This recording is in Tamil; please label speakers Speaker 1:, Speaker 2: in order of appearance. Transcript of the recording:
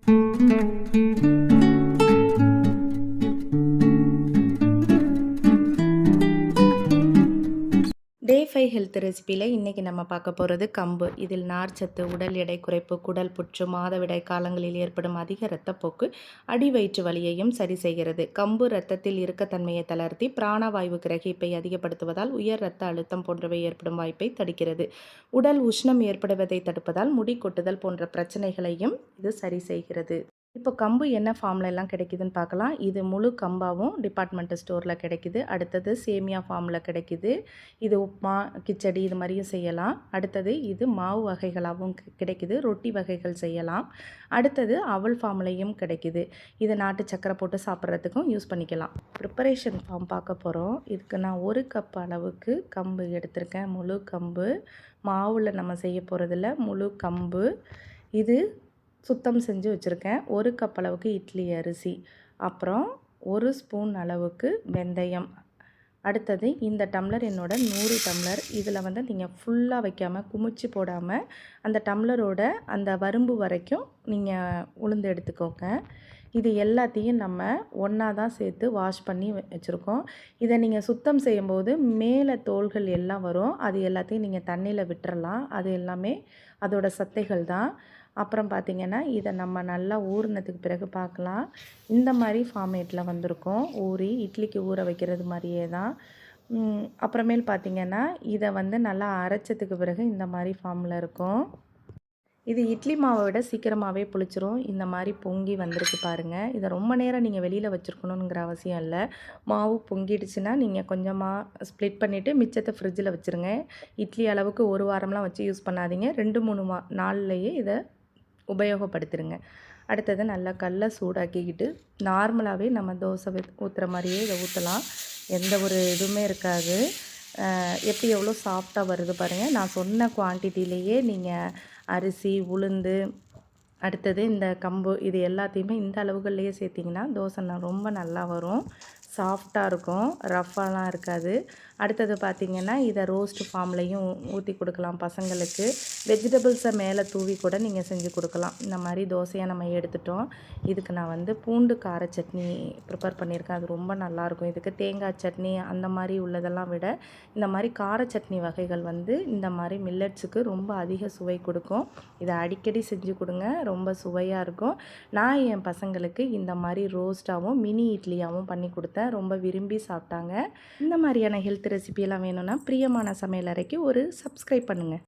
Speaker 1: டே 5 ஹெல்த் ரெசிபியில் இன்றைக்கி நம்ம பார்க்க போகிறது கம்பு. இதில் நார்ச்சத்து, உடல் எடை குறைப்பு, குடல் புற்று, மாதவிடாய் காலங்களில் ஏற்படும் அதிக இரத்தப்போக்கு, அடிவயிற்று வலியையும் சரி செய்கிறது. கம்பு இரத்தத்தில் இறுக்கத்தன்மையை தளர்த்தி பிராணவாயு கிரகிப்பை அதிகப்படுத்துவதால் உயர் இரத்த அழுத்தம் போன்றவை ஏற்படும் வாய்ப்பை தடுக்கிறது. உடல் உஷ்ணம் ஏற்படுவதை தடுப்பதால் முடி கொட்டுதல் போன்ற பிரச்சனைகளையும் இது சரி செய்கிறது. இப்போ கம்பு என்ன ஃபார்ம்ல எல்லாம் கிடைக்குதுன்னு பார்க்கலாம். இது முழு கம்பாவும் டிபார்ட்மெண்டல் ஸ்டோரில் கிடைக்குது. அடுத்தது சேமியா ஃபார்மில் கிடைக்குது. இது உப்மா, கிச்சடி இது மாதிரியும் செய்யலாம். அடுத்தது இது மாவு வகைகளாகவும் கிடைக்குது. ரொட்டி வகைகள் செய்யலாம். அடுத்தது அவல் ஃபார்ம்லேயும் கிடைக்குது. இது நாட்டு சக்கரை போட்டு சாப்பிட்றதுக்கும் யூஸ் பண்ணிக்கலாம். ப்ரிப்பரேஷன் ஃபார்ம் பார்க்க போகிறோம். இதுக்கு நான் 1 கப் அளவுக்கு கம்பு எடுத்திருக்கேன். முழு கம்பு மாவில் நம்ம செய்ய போகிறதில்ல, முழு கம்பு. இது சுத்தம் செஞ்சு வச்சுருக்கேன். 1 கப் அளவுக்கு இட்லி அரிசி, அப்புறம் 1 ஸ்பூன் அளவுக்கு வெந்தயம். அடுத்தது இந்த டம்ளர் என்னோட 100 டம்ளர். இதில் வந்து நீங்கள் ஃபுல்லாக வைக்காமல் குமிச்சு போடாமல் அந்த டம்ளரோட அந்த வரம்பு வரைக்கும் நீங்கள் உளுந்து எடுத்துக்கோங்க. இது எல்லாத்தையும் நம்ம ஒன்றா தான் சேர்த்து வாஷ் பண்ணி வச்சுருக்கோம். இதை நீங்கள் சுத்தம் செய்யும்போது மேலே தோல்கள் எல்லாம் வரும். அது எல்லாத்தையும் நீங்கள் தண்ணியில் விட்டுறலாம். அது எல்லாமே அதோட சத்தைகள் தான். அப்புறம் பார்த்திங்கன்னா இதை நம்ம நல்லா ஊறினதுக்கு பிறகு பார்க்கலாம். இந்த மாதிரி ஃபார்மேட்டில் வந்திருக்கும். ஊறி இட்லிக்கு ஊற வைக்கிறது மாதிரியே தான். அப்புறமேல் பார்த்திங்கன்னா இதை வந்து நல்லா அரைச்சதுக்கு பிறகு இந்த மாதிரி ஃபார்மில் இருக்கும். இது இட்லி மாவை விட சீக்கிரமாகவே புளிச்சிரும். இந்த மாதிரி பொங்கி வந்திருக்கு பாருங்கள். இதை ரொம்ப நேரம் நீங்கள் வெளியில் வச்சுருக்கணுங்கிற அவசியம் இல்லை. மாவு பொங்கிடுச்சுன்னா நீங்கள் கொஞ்சமாக ஸ்ப்ளிட் பண்ணிவிட்டு மிச்சத்தை ஃப்ரிட்ஜில் வச்சுருங்க. இட்லி அளவுக்கு 1 வாரம்லாம் வச்சு யூஸ் பண்ணாதீங்க. 2-3 நாள்லேயே இதை உபயோகப்படுத்திடுங்க. அடுத்தது நல்லா கல்லை சூடாக்கிக்கிட்டு நார்மலாகவே நம்ம தோசை ஊற்றுற மாதிரியே இதை ஊற்றலாம். எந்த ஒரு இதுவுமே இருக்காது. எப்படி எவ்வளோ சாஃப்டாக வருது பாருங்கள். நான் சொன்ன குவான்டிட்டிலேயே நீங்கள் அரிசி, உளுந்து, அடுத்தது இந்த கம்பு இது எல்லாத்தையுமே இந்த அளவுகள்லேயே சேர்த்திங்கன்னா தோசை ரொம்ப நல்லா வரும். சாஃப்டாக இருக்கும், ரஃப்பாலாம் இருக்காது. அடுத்தது பார்த்திங்கன்னா இதை ரோஸ்ட் ஃபார்ம்லேயும் ஊற்றி கொடுக்கலாம் பசங்களுக்கு. வெஜிடபிள்ஸை மேலே தூவி கூட நீங்கள் செஞ்சு கொடுக்கலாம். இந்த மாதிரி தோசையாக நம்ம எடுத்துட்டோம். இதுக்கு நான் வந்து பூண்டு கார சட்னி ப்ரிப்பேர் பண்ணியிருக்கேன். அது ரொம்ப நல்லாயிருக்கும். இதுக்கு தேங்காய் சட்னி அந்த மாதிரி உள்ளதெல்லாம் விட இந்த மாதிரி கார சட்னி வகைகள் வந்து இந்த மாதிரி மில்லட்ஸுக்கு ரொம்ப அதிக சுவை கொடுக்கும். இதை அடிக்கடி செஞ்சு கொடுங்க, ரொம்ப சுவையாக இருக்கும். நான் என் பசங்களுக்கு இந்த மாதிரி ரோஸ்ட்டாகவும் மினி இட்லியாகவும் பண்ணி கொடுத்தேன். ரொம்ப விரும்பி சாப்பிட்டாங்க. இந்த மாதிரியான ஹெல்த் ரெசிபியெல்லாம் வேணும்னா பிரியமான சமையல் அறைக்கு ஒரு சப்ஸ்கிரைப் பண்ணுங்கள்.